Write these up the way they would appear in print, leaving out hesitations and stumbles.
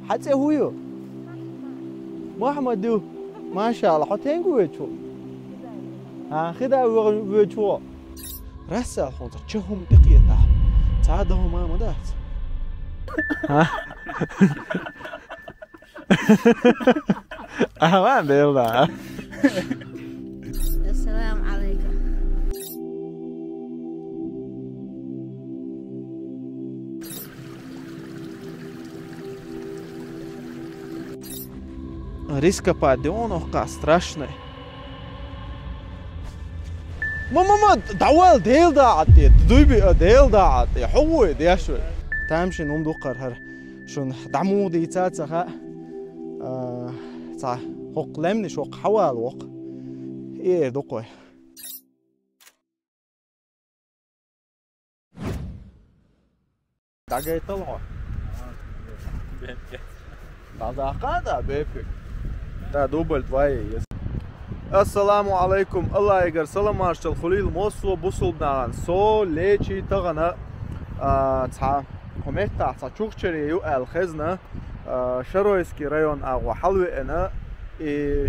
حتى هو محمد دو ما شاء الله حتى وجهه ها خذا وجهه رسا خونت تشهم دقيقة تعاده ما مدات ها أهوان ديلا السلام عليكم Риска падён ока страшный. ماما دعوال ديل داعتي دوبي ديل داعتي حوي ديشوي تامشي نوم دوقر هر شون دعمو دي تاتسخا تا حق لمني شوق حوال وق ايه دوقوي دعجي طلعوا بعد قاعدة بيبي تا دوبل دواي السلام عليكم الله يقر سلام مارش الخليل موصو بوصل بناغان سو ليشي تغنى تا همتا تا چوخچري يو الخزنة شرويسكي رايون اغوا حلوي انا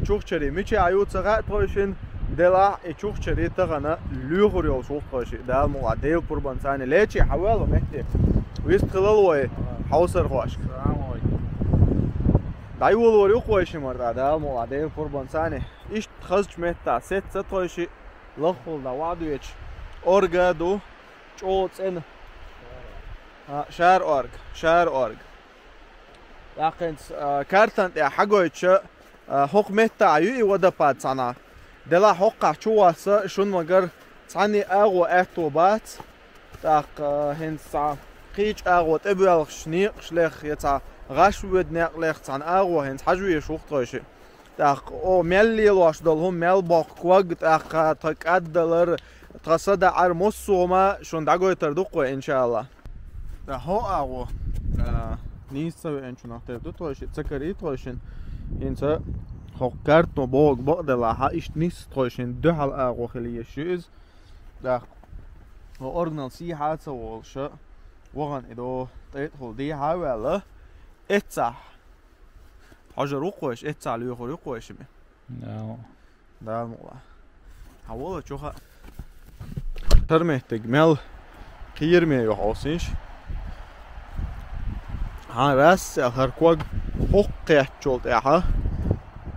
چوخچري ميچي ايو تغا توشن دلا چوخچري تغنى لوغر يو سوق توشي دال مو ديل قربان ثاني ليشي حوالو مهدي ويست خلالوي حوسر خوش دايول وريو خوشي مردا دال مو ديل قربان ثاني إيش خزج مهتا ست ستوشي لخول دا وادويتش أورغادو چوتس إن شار أورغ لكن كارتن يا حقويتش حق مهتا عيوي ودا باد سانا دلا حقا چواس شون مگر ثاني أغو احتوبات تاق هنسا قيج أغو تبوالغ شنيق شليخ يتا غاش ودنيق ليخ تان أغو هنس حجوي شوخ توشي تاق او ملي لواش دلهم مل باق كوغ تاق تقدلر تصدع عرموسوما شون داغوي تردوقو ان شاء الله دا هو اغو نيسا انشو نختار دو توشي تسكري توشن انسا هو كارتو بوغ بقدلا ها ايش نيس توشن دو حال اغو خليه شوز دا هو اورجنال سي حادثة والشا وغن ادو تيت هول دي هاولا اتسا حاجة روقوش اتسا ليوخو روقوش مي نعم دا الموضوع حوالا تشوخا ترميتك مل كير مي يحوسينش ها بس هر كوغ حقيت جولت اها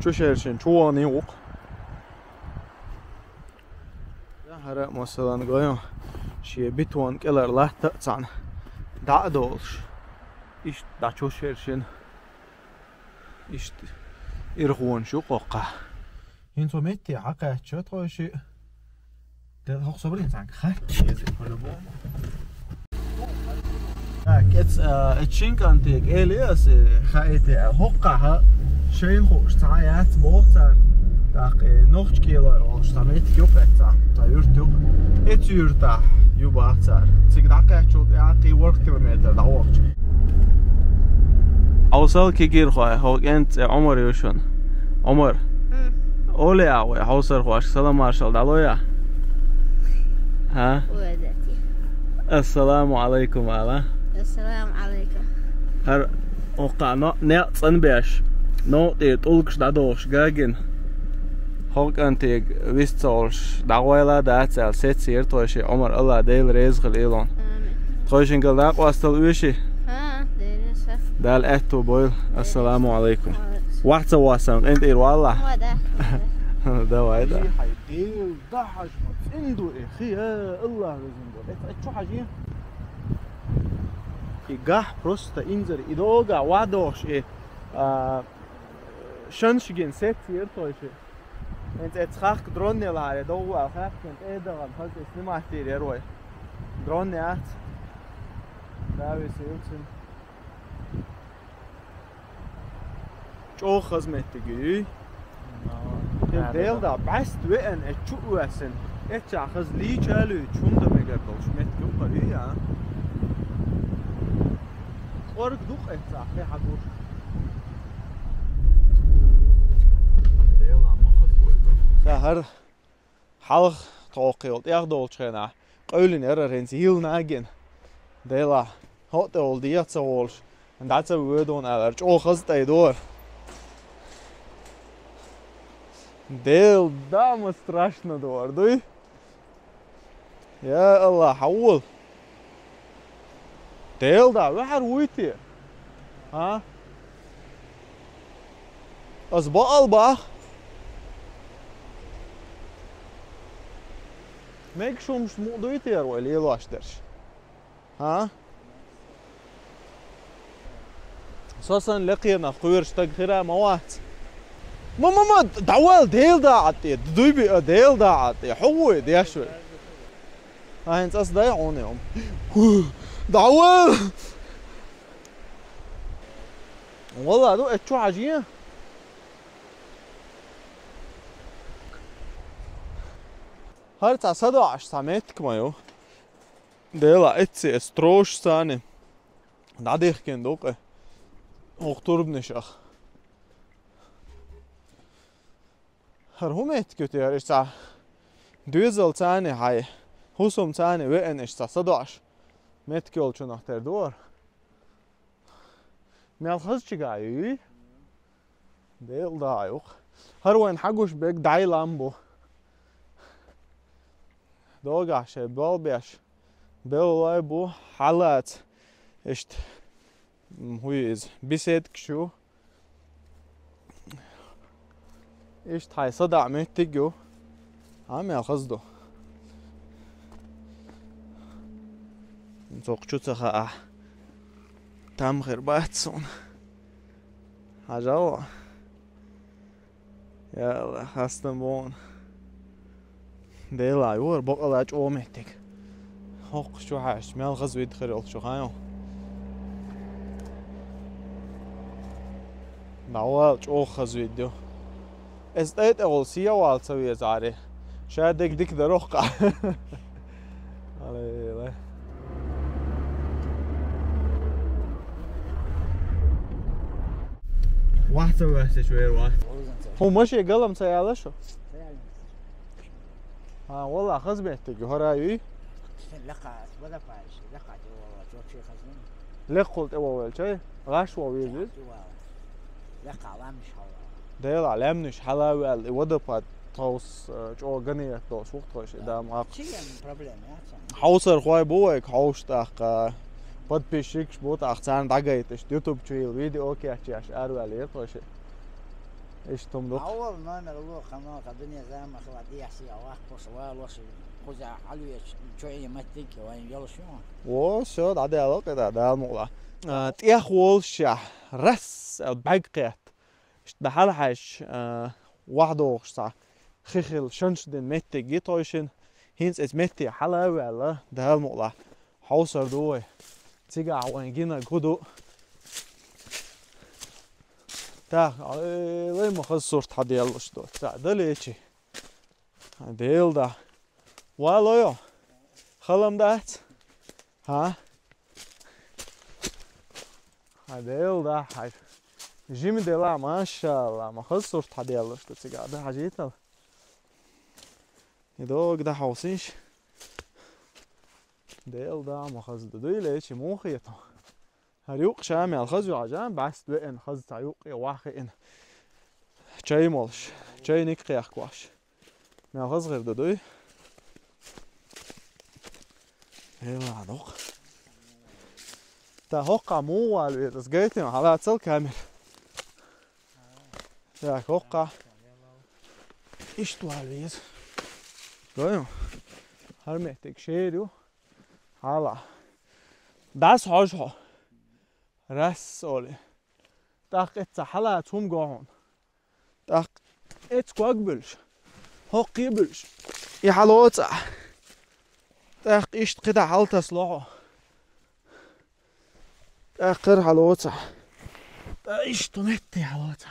شو شيرشن شو نيوق هر مثلا قايم شي بيتوان كلر لا تاعن دا دولش ايش دا شو شيرشن ايش يرغون شو قوقه هنتو متي حقا شي ده هو صبرين سانك خاك يزي ولا بو اتس اتشينكانتيك الياس خايتي حقها شين خوش ساعات بوتر داق نوخ كيلو او شتاميت يوبتا تا يرتو اتيرتا يوباتر تيك داقا تشول اعطي ورك كيلومتر دا وقت اوصل كيغير خو هو انت عمر يوشن عمر اولي اوي حوصر خوش سلام مارشال دالويا ها ودتي السلام عليكم على السلام عليكم هر اوقعنا نعطن بيش نو تي طولكش دادوش غاگن هوك انتيك ويستولش داويلا داتسال سيتسير توشي عمر الله ديل رزق الإيلون توشين قلناق واستل ويشي ها ديرسه دال احتو بويل السلام عليكم واحد سواسم انت اير والله ده وايدا حيديل ضحش اندو اخي يا الله رزق شو حاجه يقح بروستا انزر ايدوغا وادوش ايه شنشجين ست يرتوشي انت اتخاخ دروني لها دو اخاك كنت ايدغم هل تسلم احتير يروي دروني ات داوي سيوتسن شو خزمتك ديل دا بست وين اتشو واسن اتشا خز لي چالو چون دا مگردلش مت کو قری یا اورك دوق اتشا في حقور ديل ما خز بو هر حلق توقيل ياخدول چنا قولن ارر هنس هيل ناگن ديلا هوت اول ديات سوالش That's a word on average. Oh, خزت door. Дел, да, мы страшно door, дуй. يا الله حول. ديل دا وحر ويتي. ها؟ أصبع الباخ. Make sure مش دويتي يا روي ليه لاشترش. ها؟ أساساً لقينا خير اشتغيرة موات. ما دعوال ديل دا عطي دويبي ديل دا عطي حوي ديشوي. هاي انت أصدق عوني يوم. دعوال. والله هذو اتشو عجينة. هارت عصدو عش سامتك مايو. ديلا اتسي استروش ثاني. دعديخ كن دوقه. اختور بنشخ. هرهم اتكوتي هرش سا. دوزل ثاني هاي. حوسم ثاني وين اش صدو عش. متكول شو نختار دور. مالخز چگايي. ديل دايوخ. هر وين حقوش بك داي لامبو. دوغاش بول بيش. بول بو حالات. اشت. هويز بيسيد كشو. اشت هاي صدع متجو. عامل خزدو. نتوقع تخا تام خير باتسون حاجة يا الله خاستم بون ديلا يور بقلاج اومتك حق شو حاش مال غزو يدخل شو خايو نوال او خزو يدو استيت اول سيا وال سوي زاري شايد ديك دروق علي واحد شوية واحد هو ماشي قلم سيالة شو؟ ها والله خز بيحتاج هراي لقى ولا فايش لقى جو شيء خزين لقلت اول شيء غاش وويزيز لقى لامش حلا ديل علمنش حلاوي الودا بات توس جو غنية توس وقت خوش دام عق شيء بروبلم يا حوصر خوي بوك حوش تاق بات بيشيكش بوت اختان دقايتش يوتيوب شوي فيديو اوكي اش ارولي خوش ايش تملك اول ما نروح قناه الدنيا زي ما خلادي يحسي اواخ بوصوال وش خوزا علوي شويه متك وين يلا شو وشو عادي علاقه ده الموضوع تيخ والشا رس بقيت ده حلحش واحد ساعه خيخل شنش دن متك جيتوشن هينس اس متي حلا ولا ده الموضوع حوصر دوي تيجا وين جينا غدو تا ليه ما خذ صورة حد يلا شدو تا ده ليشي ديل ده والو يو خلم دات ها ديل ده حاج جيم ديلا ما شاء الله ما خذ صورة حد يلا شدو تيجا ده حاجيتها يدوق ده حوصيش ديل ده ما خذ ده ليشي مو خيطه هريوق شامي الخزو عجان بس لئن خز تعيوق واخي ان شاي مولش شاي نيك واش من الخز غير دودوي يلا عدوق تا هوقع مو والوي das geht nicht على اتصل كامل يا هوقع ايش توالويز قايم هرمتك شيرو على das هاجها رس اولي داق اتسا حلا توم قاهون داق اتسكو اقبلش هوق يبلش يحلوتا داق اشت قدا حالتا سلوحو داق قر حلوتا داق اشتو متي حلوتا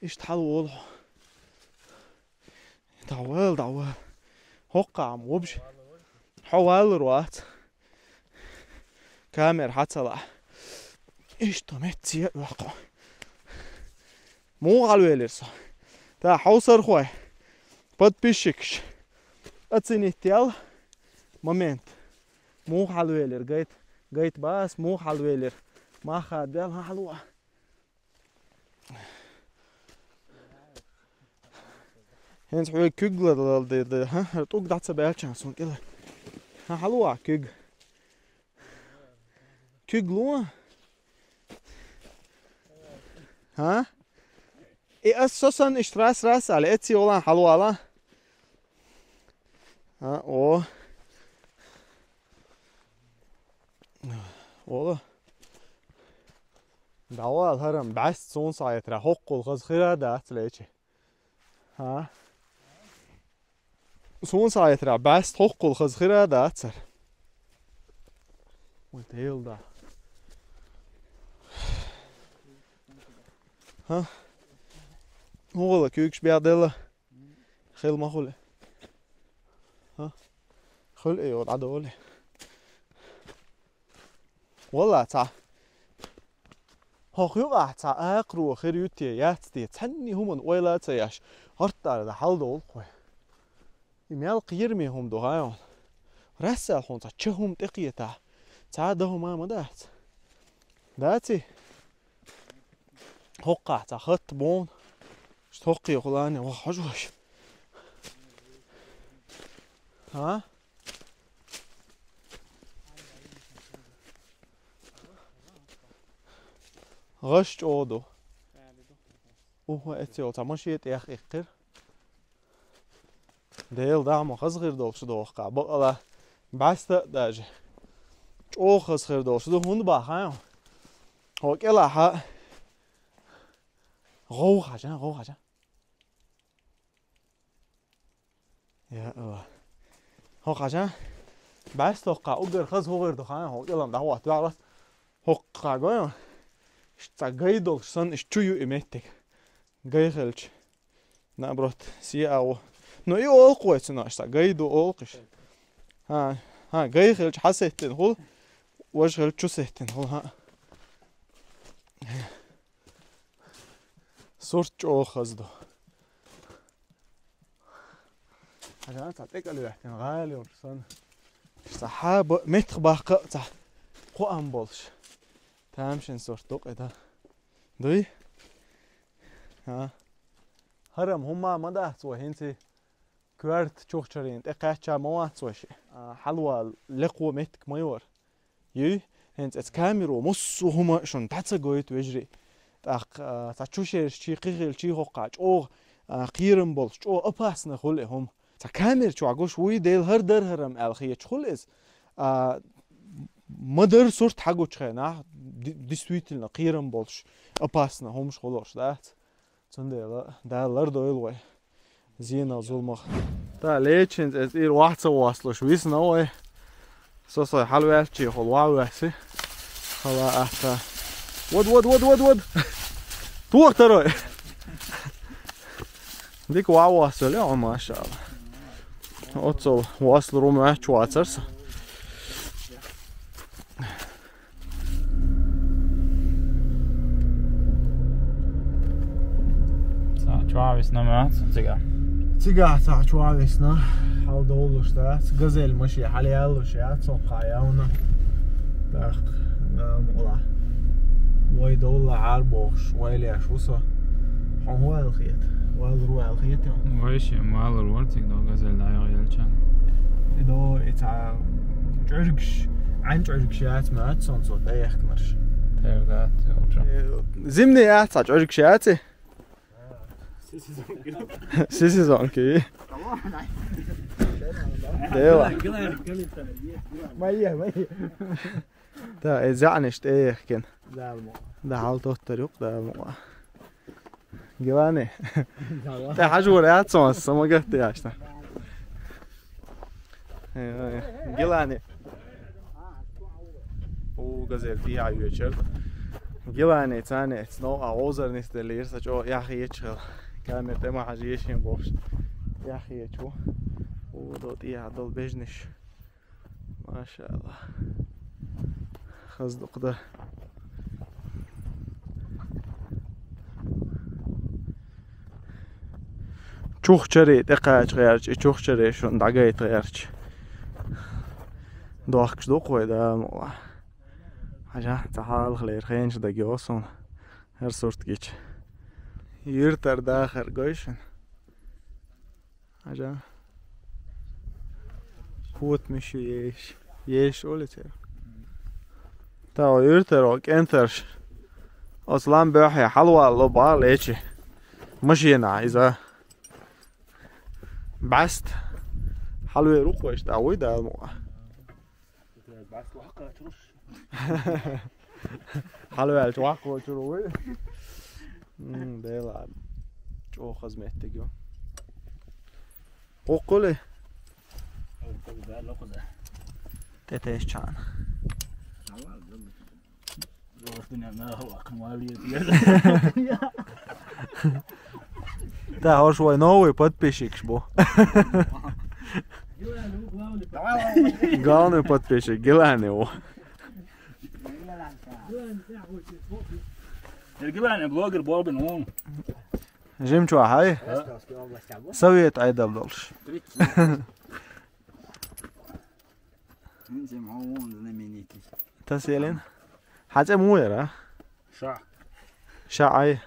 اشت حلو ولحو دعوال هوق عم وبش حوال روات كامير حتى ايش تمتي وقع مو على الويلرس تا حوصر خوي بد بيشكش اتسيني تيال مومنت مو على الويلر جيت قيت بس مو حلويلر ما خاد بيلها حلوة هنس حوي كوغل دي ها توك داتس بيلشان سون كده ها حلوة كوغلو ها اي اساسا اشتراس راس على اتسي والله حلوة لا ها او والله دعوة الهرم بعست صون صايت را حق الغز خيرا دات ليتشي ها صون صايت را بعست حق الغز خيرا دات سر وانت هيل دا ها هو كيكش بيعدله خيل ما خله ها خل ايه وضع دولي والله تا هاخيوغا تا اقرو خيريوتي ياتي تني هم ويلا تياش هرتار ده حل دول خوي يميال قيرمي هم دو هايون رسال هون تا تشهم تقيتا تا ده ما مدات داتي هوقع تا خط بون شتوقي خلاني وحجوش ها غشت اودو وهو اتيو تمشيت يا اخي قر ديل دعم خزغير دوش دوقع بقى بس داج او خزغير دوش دو هون باخايو هو كلا ها غو خاجا يا الله هو خاجا بس دوقع اوغر خز هو غير دوخايو هو كلا دعوه تعرف هو قاغايو Staggeidol son is chuyu imetek. Geigelch. Na brot si au. No I olqoet no stageido olqish. Ha geigelch hasetten hol. واشغل chusetten hol ha. Sort او خزدو. هذا تعتقل يحتن غالي ورسن. صحاب متر باقطع. قو امبولش. تامشن صورتوق ده دوي ها هرم هما مدى سوى هنتي كوارت تشوخشرين تقاچا موات سوشي حلوة لقوة متك ميور يي هنت اتكاميرو مصو هما شون تاتساقويت ويجري تاتشوشير شي قيغيل شي هوقاج او قيرن بولش او اباسنا خلق هم تكامير شو عقوش وي ديل هردر هرم الخية خلقز مدر صورت حاجو تشخينا действительно قيرن بولش опасно همش خلاص دات صندوق ده لردو يلوي زينة ظلمخ ده ليتشنز از اير واحد واصله شو يسنا وي صوصي حلوة شي خلوا واسي خلا احتا ود توق تروي ديك واصل يا ما شاء الله اوتسو واصل روما شواترس شوافيسنا معت تيجا تاع شوافيسنا حال دولوش ده غزل ماشي حاليالوش يا توقع ياونا داخ والله واي دولا عربوش ويلي شوصه هو الخيط والروح الخيط ويش مال الورتك دو غزل لا يلشان دو تاع عرقش عن عرقشات ما تصنصو دايخ كمرش تيرغات زمني يا تاع عرقشاتي سيسي زونكي ديوا مايه ده ازعنشت ايه كن ده حالته الطريق ده مو جواني ده حجور يا تصمص ما قلت يا اشتا جلاني وغزل فيها يوتشر جلاني تاني تنو اعوزر نستلي يرسج او يا اخي يتشغل كانت ما حاجيشين بوش يا اخي شو ودوت يعدل بجنش ما شاء الله خصدق ده چوخ چري دقاج غيرش چوخ چري شون دقايت غيرش دوخش دوق ويدا حاجة تعال خلير خينش دقي وصون هر صورت جيش يرتر داخر قويشن حاجة فوت مشي يش أولتر تاو يرتر وك انترش أصلا بيحي حلوة اللبعة ليشي مشينا إذا بعست حلوة يروح ويش داوي دا الموضوع بعثت وحقها ترش حلوة الجواق وشروي ديلا جو خزمتك يو وقولي تتيش كان Да, аж свой новый подписчик шбо. Главный подписчик, Гелан его. الجبان بلوجر بولبن هون جيم شو هاي سويت عيد بدلش انت معون زنمينيتي تسيلين حاجة مويرة شع شاعي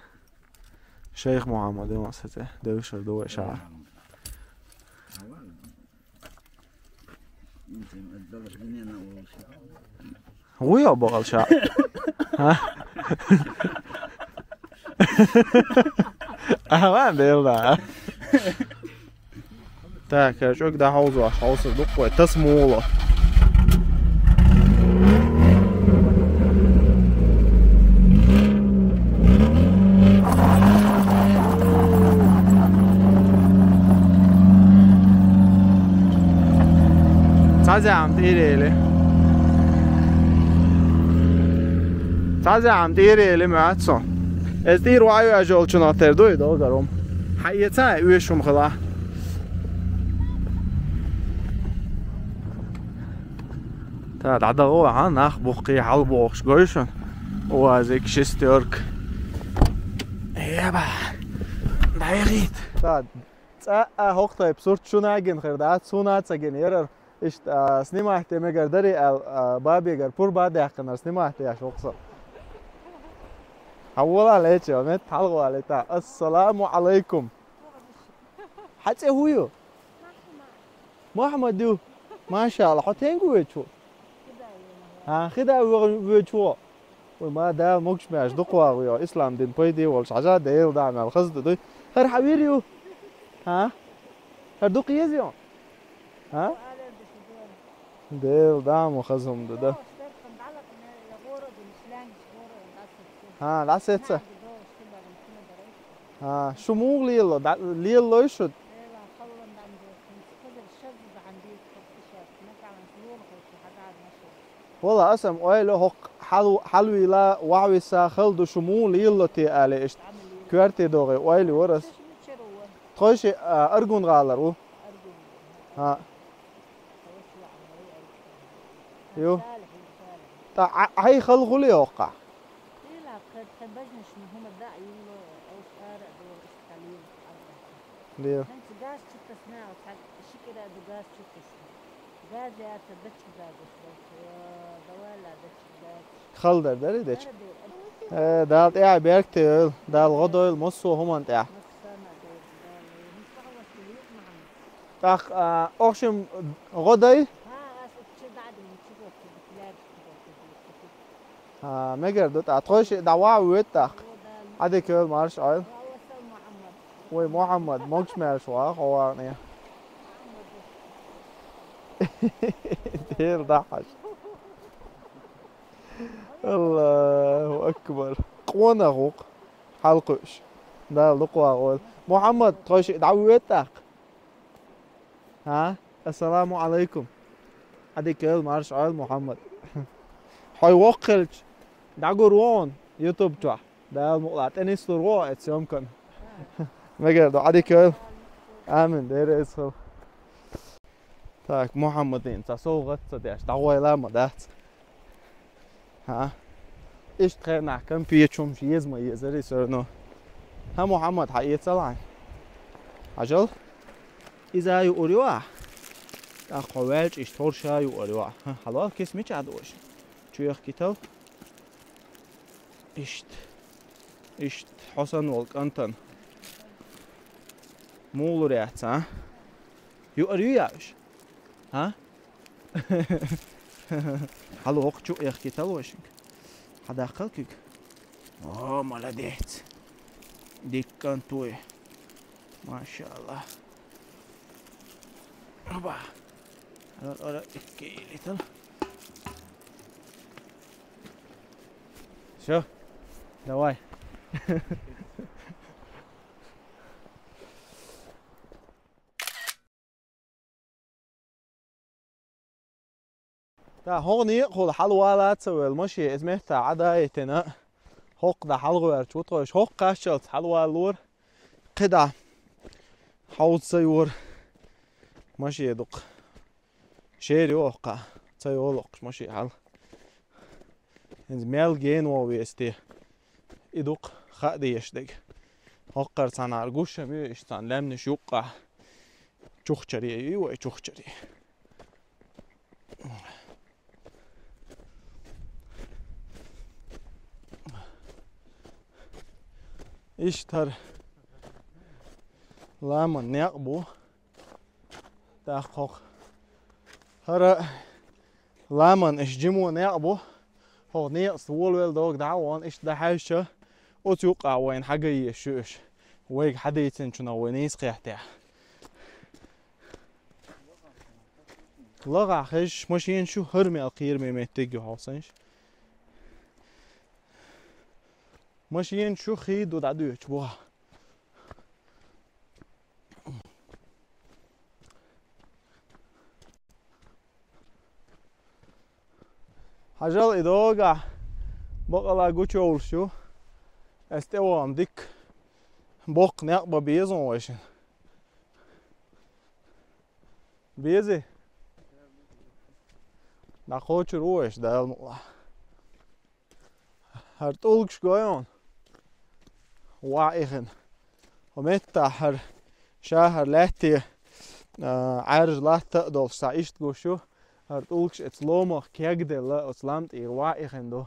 شيخ محمد مصته دوشر دو شاع انت مقدر بنينا اول شيء هو يا بغل شاع ها أهوان ديلا تاك شو كده حوزه حوصل دقة تسموله تعال عم تقيري لي تعال عم تقيري لي معتصم از دیر وعیو اجول چناتر دوی دو گرم حیطه اویشم خدا تا دعدا هو ها ناخ بوقي حلبوخش گویشن و از یک شستورک یبا دایغید تا تا هوقتا بسورت شو ناگن خردات سونات سگن یرر اشت سنیما احتیمه گردری بابی گر پور بعد یقنر سنیما احتیاش وقصر حولا ليش يا مت حلقوا عليتا السلام عليكم حتى هو محمد دو ما شاء الله حتى ويشو ها خدا ويشو وما دا موكش ماش دقوا ويا اسلام دين بيدي والش عجاد ديل دعم الخزد دو هر حبيريو ها هر دو قيزيون ها ديل دعم وخزهم ده ها لا سيتسا ها شو مو ليلو ليلو يشد والله اسم اويلو هق حلوي لا وعوي ساخل دو شمو ليلو تي الي اشت كوارتي دوغي اويلي ورس تخوشي ارجون غالر ها يو هاي خلقوا لي وقع ليه؟ غاز تتصنع شكرا غاز تتصنع غاز يا تبتش دوالا خلدر داري ديش دال تاع بيركتل دال غدويل مصو همان تاع تاخ اوشم غدوي مگر دو تا تخوش دوا ويت تاخ عادي كل مارش عيل وي محمد موكش مارش واخ هو دير ضحش الله اكبر قوانا غوق حلقش ده لقوا غول محمد تخوش دعوة تاخ ها السلام عليكم عادي كل مارش عيل محمد هاي وقلج دعوة يوتيوب تاع ده المقطع تاني ستوروا اتسيمكن مگر دو عادي كل آمن دير اسخل تاك محمدين تسو غت تديش دعوة لا مدات ها ايش تخير نحكم فيه شوم شيز ما يزري سرنو ها محمد حقيقة سلام عجل إذا يوريوه تاق قوالج اشتور شا يوريوه حلال كيس ميش عدوش شو يحكي تو İşte Hasan Volk Antan. Muğlur yahtı ha? Arıyor yağış. Ha? Hallo okçu yakit alışık. Hadi kalkık. Oh молодец. Dikkan tuy. Maşallah. Oba. Ora iki litre. Все. Давай. تا هوني خل حلوة والمشي اسمه تا عدايتنا هوق دا حلوة تشوتوش هوق قاشلت حلوة لور قدا حوض سيور ماشي يدق شيري وقع سيولق ماشي حل انز ميل جين وويستي يدق خادي يشدق هوقر سان ارغوش بي اشتان لمنش يوقع چوخچري ايوه چوخچري اشتر لامن نقبو دقق هر لامن اشجمو نقبو هو نيقص وول دوغ دعوان اش ده حاجه وتوقع وين حاجه يشوش ويك حديتن شنو وينيس قيحتها لغا خش ماشين شو هرمي القير ميمتيجو حوسنش ماشين شو خيد ودعدوش بوها حاجال إدوغا بقلا قوشول شو استوام ديك بوق نقبا بيزون واشن بيزي نخوش روش دا المقلا هرتولكش قايون واعيخن ومتى هر شهر لاتي عارج لا تقدر سعيشت قوشو هرتولكش اتلومخ كيقدر لا اتلامت اير واعيخن دو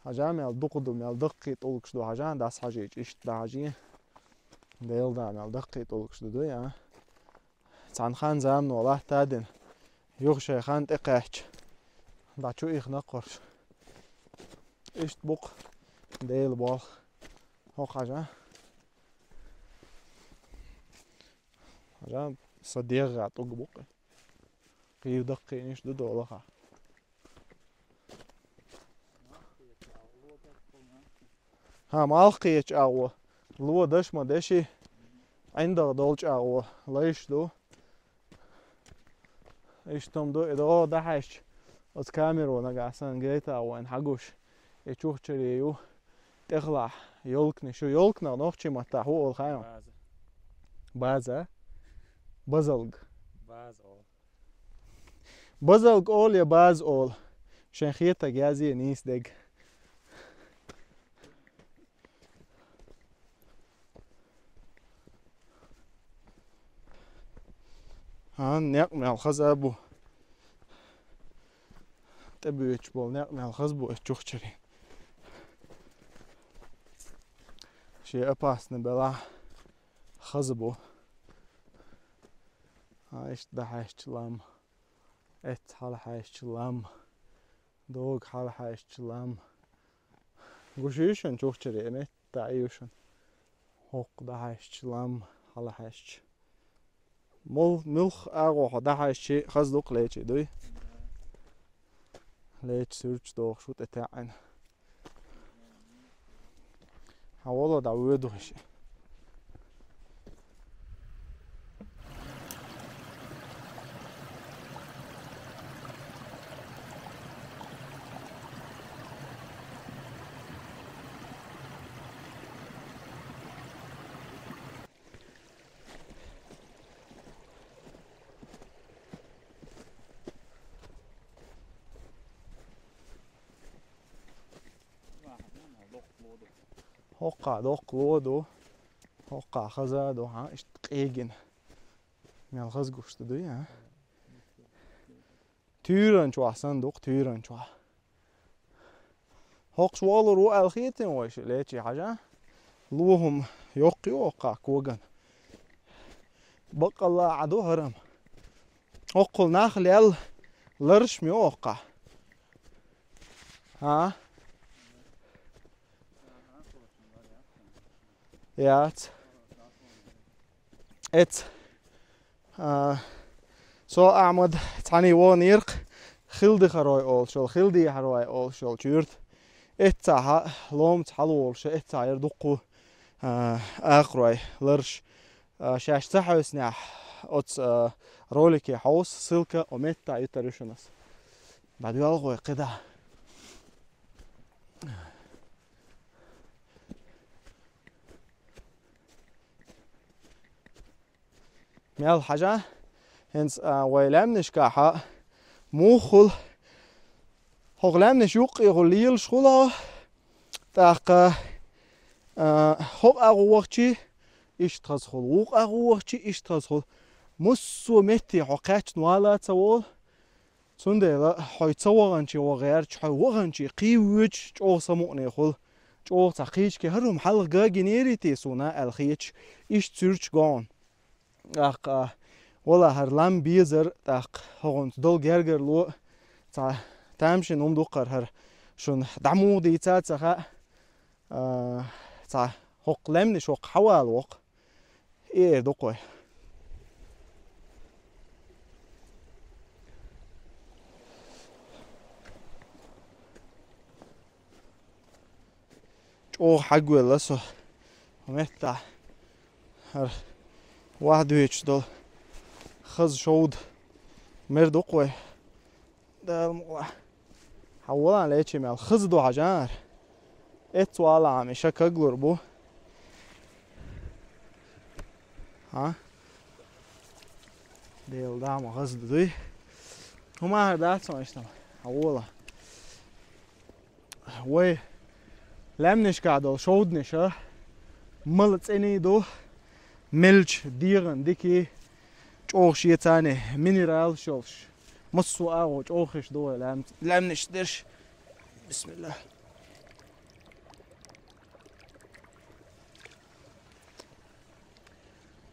هجام يالدقدو ميالدقي تولكش دو هجان داس حاجيج اشت دا هجين ديل دا ميالدقي تولكش دو يا تان خان زامن والله تادن يغشي خان تقاش دا شو ايخ نقرش اشت بوق ديل بال هو حاجة صديق عطوق بوقي قيو دقي نيش دودو والله ها مالقيش اغوى لو دش ما دشي عندك دولش اغوى ليش دو ايش تم دو ادو دحش از كاميرو نقاسن جيتا وين حقوش يشوف شريو تخلع يولكني شو يولكنا نوخشي متى هو الخيم بازا بازلق بازلق اول يا باز اول شن خيتا جازي نيس دق هان نقمي الخزابو تبي يشبول نقمي الخزبو اشوخشري شيء опасный была خزبو ايش ده حيشلام ات حال حيشلام دوغ حال حيشلام وشيشن چوخچري امت دايوشن هوق ده حيشلام حال حيش ملخ اغو ده حيش خزدوق ليچ دوي ليچ سورچ دوغ شوت اتاعن والله دعوه هشي هوقع دوق لودو هوقع خزادو ها اشتقيجن ميال خزقوش تدوي ها تيران شو احسن دوق تيران شو هوقش والو رو الخيتين وش ليتشي حاجة لوهم يوقي وقع كوغن بقى الله عدو هرم وقل ناخل يل لرش ميوقع ها يات ات سو احمد تاني وونيرق خلدي خروي اول شول خلدي خروي اول شول جورت اتها لوم تحلول ش اتها يردقو اخروي لرش شاش تحوسنح اوت روليكي حوس سلكه ومتا يترشنس بعد يلغو قدا ميال حاجة هنس ويلامنش كاحا موخل هغلامنش يوق يغليل شغلا تاق هوق اغوغشي اشتغل ووق اغوغشي اشتغل مسو متي حقاش نوالا تسوال سندلا حي تصورنشي وغير حي وغنشي قيوج جو سموني خل جو تقيش كي هرم حلقة جنيريتي سونا الخيش ايش تسيرش غون اق ولا هرلام بيزر اق هون دول جرجر لو تا تامشي نوم دوقر هر شون دعمو دي تاتسخا تا هوق لمني شوق حوال وق ايه دوقوي جو حقوي لسو ومتا هر واحد ويتش دول خز شود مرد قوي ده حولا ليتشي مال خز دو حجار ات والا عمي شكا بو ها ديل دام خز دوي هما هردات سويشتم حولا وي لمنش قاعدو شودنش ملت اني دو ملج ديغن ديكي جوخش يتاني مينرال شوش مصو اغو جوخش دو لمنش درش بسم الله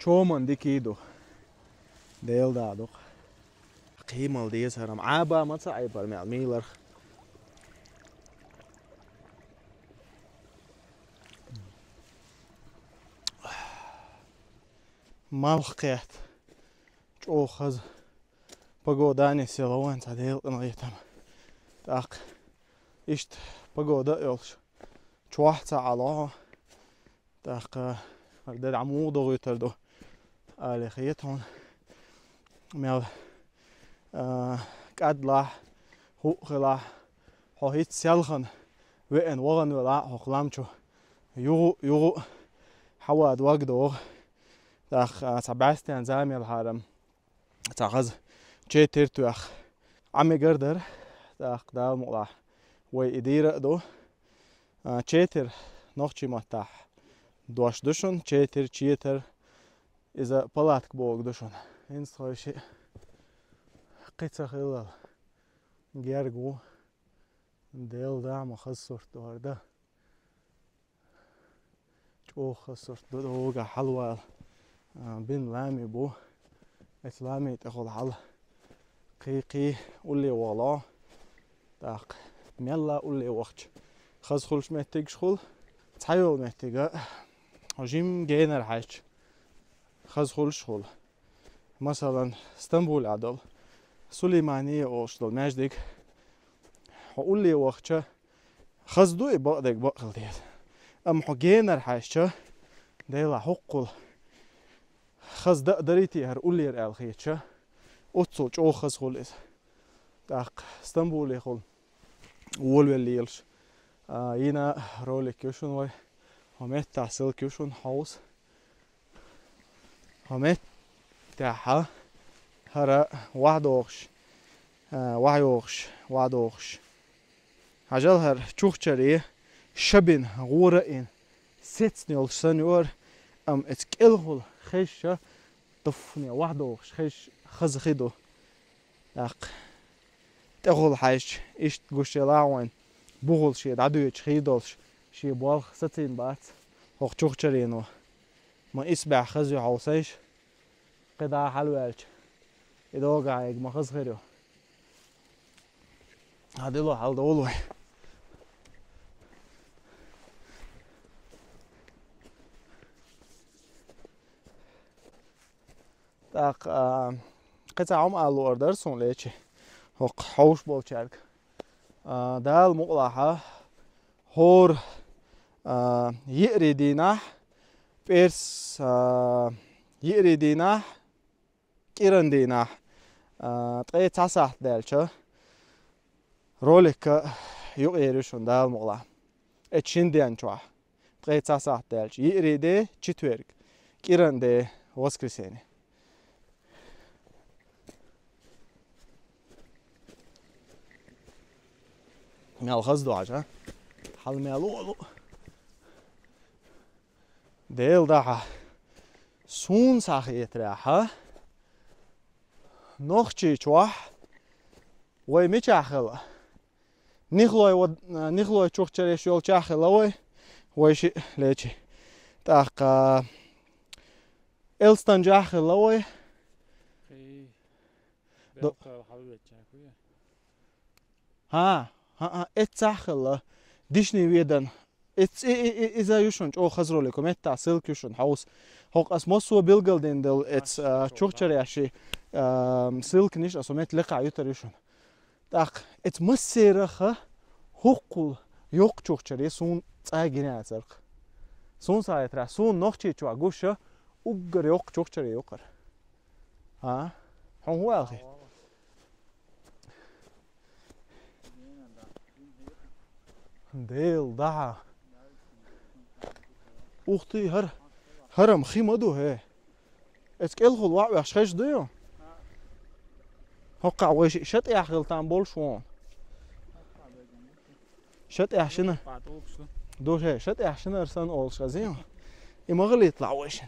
چومن ديكي دو ديل دادو قيمل ديز هرم عابا متا عيبر مع ميلر مالخيت جو خز بقوداني سيلوان تعديل نغيتم تاق اشت بقودا يولش چوحتا على تاق هردد عمود غيتر دو آلي خيتون ميال قد لا هو خلا هيت سيالخن وين وغن ولا هخلامچو يو حواد وقدو تاخ سباستيان زامي الهارم تاخذ جيتر توخ عمي قردر تاخ دا مقلا وي ادير دو جيتر نوخشي متاح دوش دوشن جيتر جيتر اذا بلاتك بوغ دوشن انس خوشي قيتsa خيلال جيرغو ديل دا مخصر دوردا جو خصر دوغا حلوال بين لامي بو اسلامي تاخذ حل قيقي ولي والله داق ميلا ولي وقت خز خلش محتاج شغل تحيول محتاجة جيم جينر حاج خز خلش شغل مثلا اسطنبول عدل سليمانية اوشدل ماجدك ولي وقت خز دوي بقدك بقل ديت ام حو جينر حاج ديلا حقل خز دريتي هر ولير الخيتشا اوتسو جو خز خلص داق اسطنبول خل وليلش ينا رولي كيوشن وي همت تحصيل كيوشن هاوس همت تاحا هرا واحدوخش واحدوخش هجل هر چوخچري شبين غورين سيتسنيول سنور ام اتكلهول خيشة طفني واحدوخش خيش خز خيدو داق تاخذ حاج ايش تقوش لاوين بغل شي دعدويش خيدولش شي بوال ستين بات هوق تشوخشرينو ما إسبع خزيو حوسيش قدا حلوالش إدوغا يج ما خز خيريو هادلو حال دولوي تاق قطع عم قالو أردر سون ليشي هوق حوش بولشارك دال مقلاحة هور يقري ديناح بيرس يقري ديناح كيرن ديناح تقي تاسح دالشا روليك يقيرشون دال مقلاح اتشين ديان چوح تقي تاسح دالش يقري دي چتويرك كيرن دي воскресенье مال خزدو عجا حال مالو ديل داها سون ساخي يتراحا نوخشي چوح وي ميچاخلا نخلوي چوخچريش يول چاخلا وي شي ليچي تاق إلستان جاخلا وي ها اتساخلا ديشني ويدن إذا يوشون أو خزرو لكم إتا سلك يوشون حوس هوق أسموسو بيلغلدين دل إتس چوخچري أشي سلك نيش أسوميت لقا يوتر يوشون تاق إتس مسيرخ هوقل يوق چوخچري سون تاگيني أترق سون سايترا سون نوخچي چوا گوشا ugar yok çok çare yokar. Ha? Hon wel ge. Deel daha. Ukhti haram khimadu he. Eskel khol wa wax khash diyo. Hoqa wesh shat yaxiltan bol shon. Shat yaxshina. دو هي شت احشن ارسن اول شازيم يمغلي يطلع وش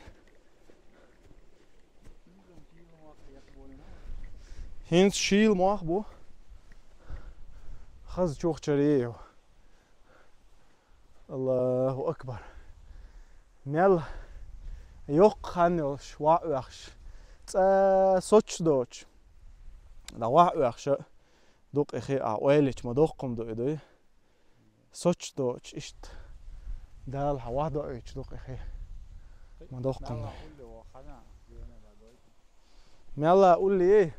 هنس شيل ماخبو خز چوخ چريه الله اكبر ميل يوق خانوش واخش سوتش دوتش دا واخش دوق اخي اويلش ما دوقم دو سوتش دوتش اشت دال حواضو ايش دوق اخي ما دوقم ميلا قول لي ايه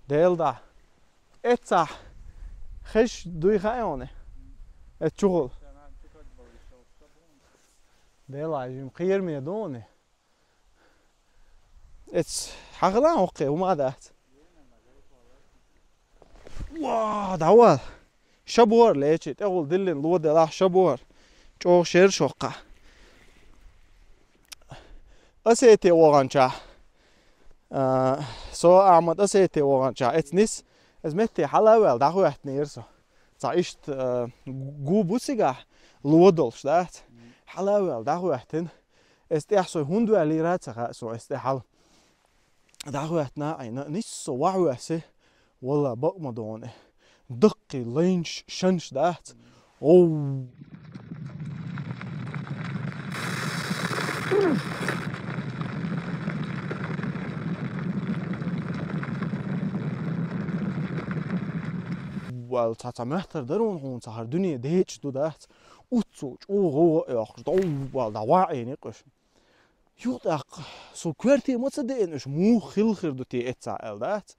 ديل دا اتسا خش دوي خايونه اتشغل ديل عايزين خير ميدوني اتس حغلان اوكي وما دات واه دعوال شبور ليش تقول دلين لود لا شبور جو شير شوقة أسيتي وغانشا سو أعمد أسيتي وغانشا اتنس ازمتي حلاوة داخو احتنيرسو تعيشت جو بوسيقا لودولش دات حلاوة داخو احتن استيحسو هندو علي راتسا سو استيحال داخو احتنا اينا نسو وعو اسي والله بق مدوني دقي لينش شنش دات اوه والتاتا مهتر درون هون سهر دنيا دهيتش دو دات اوتسوش او هو اخش دو والدا واعي نقش يوضاق سو كويرتي متصدقينش مو خلخر دو تي اتسا الدات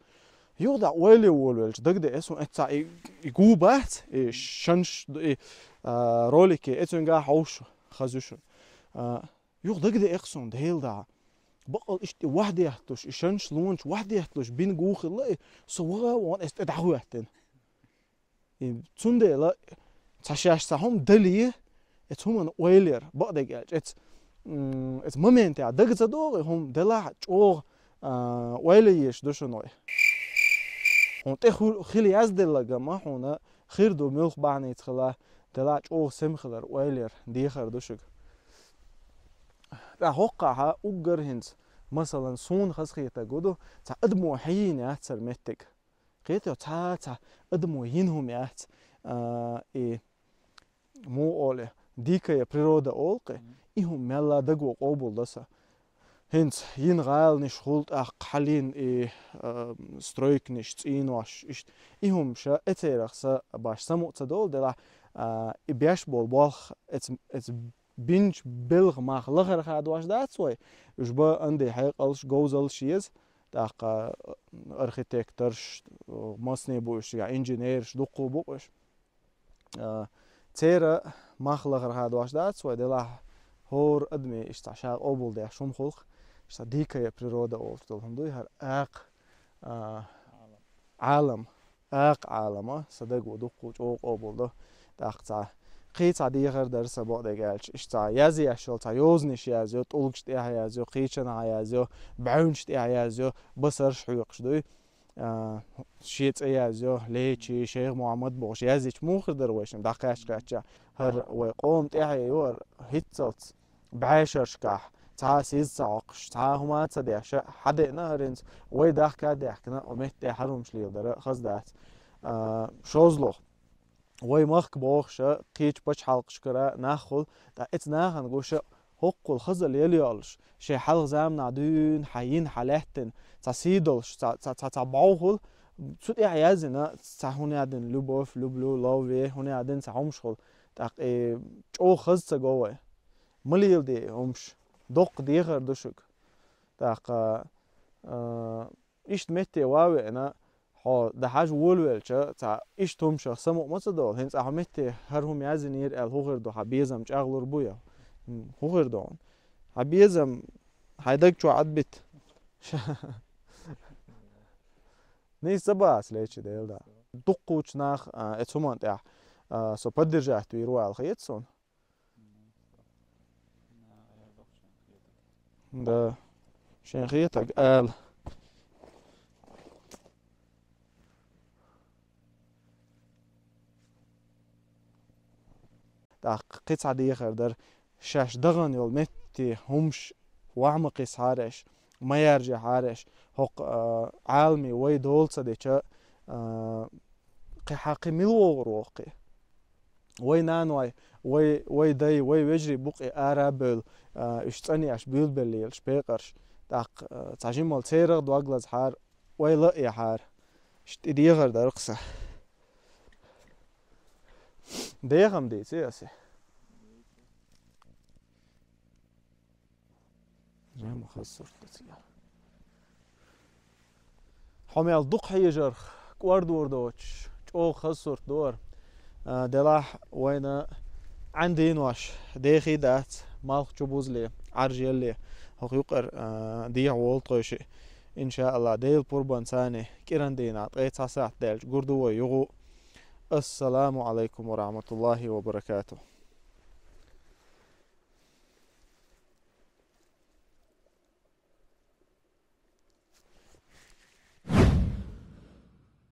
يوضع ويلي وولش دقدي اسو اتسا يقوبات شنش روليكي اتسونغا حوش خزوشن يوغ دقدي اقسون دهيل دا بقل اشتي واحد يحتوش شنش لونش واحد يحتوش بين جوخ الله سوغا وان استدعو يحتن تسوندي لا تشاش سهم دليه اتهم ويلير بقدي جالج اتس مومنت يا دقزا دوغ هم دلا چوغ ويليش دوشنوي هون تخو خيلي ازدلغا ما هون خير دو ملخ باني تخلا دلا چوغ سمخلر ويلير ديخر دوشك دا هوقها اوغر هنس مثلا سون خسخيتا غودو تا ادمو حين ياتر متك قيتو تا ادمو ينهم يات и му оле дикая природа олқи ихум мелла дагу қобул даса хинц ин ғайл ниш хулт ақ қалин и стройк ниш цин ваш ихум ша эцерахса баш самуца дол дела и бяш бол эц бинч билг мах лахар хад ваш дацой жба анде хайқалш гоузал шиез так архитекторш масне буш я инженерш дуқу буш цера мах лахар хад ваш дацой дела هور أدمي إشتعشاق أوبل ده شوم خلق إشتديكا يا بريرودة أولتل هندوي هر عالم عالم صدق ودقو جوق أوبل ده داقتا قيتا ديغر درس بعد جالش إشتع يازي أشل تا يوزنش يازيو طولكش تيها يازيو قيتشنا يازيو بعونش تيها يازيو بصرش حيقش دوي شيت يازيو ليشي شيخ محمد بوش يازيش موخر درويشم دقاش قاتشا هر ويقوم تيها يور هيتزلت بعشر كاح تا سيز ساقش تا هما تصديش حدنا هرنز وي داخكا داخكنا ومت حرم شليل در خزدات شوزلو وي مخك بوخش قيچ بچ حلقش كرا ناخل دا ات ناخن گوش حقل خزل يليالش شي حلق زام نادون حين حلهتن تا سيدلش تا باوخل سوت يازنا تا هوني ادن لوبوف لوبلو لووي هوني ادن تا همشخل دا او خز تگوي مليل دي همش دوق ديغر دوشك دا اشت متي واوي انا ها ده حاج ولولچا تا اشت همش سمو مصدول هنس احمتي هرهم يازنير ال هوغر دو حبيزم چاغلور بويا هوغر دون حبيزم هيدك چو عدبت ني سباس ليچ ديل دا دوقوچ ناخ اتومانت يا سو поддержать ويروال خيتسون да شيخيتك قال دا قطعة ديخر در شاش دغن يول متي همش وعمق يسحارش ما يرجع حارش هق عالمي وي دول صديقة حقي ملوغر وقي وي نانوي وي داي وي وجري بقي آرابل اشتاني اش بيل بليل شبيقرش داق تعجيم مال تيرغ دواغلاز حار وي لقي حار اشت ديغر در قصة ديغم دي سياسي جام خسرت تسيا حميل دق حيجر كوارد وردوش او خسرت دور دلاح وين عندي نواش ديخي دات مالخ جبوز لي عرجل لي هو يقر ديع والطوشي ان شاء الله ديل قربان ثاني كيران دينا قيت ساعه دالج غردو يغو السلام عليكم ورحمه الله وبركاته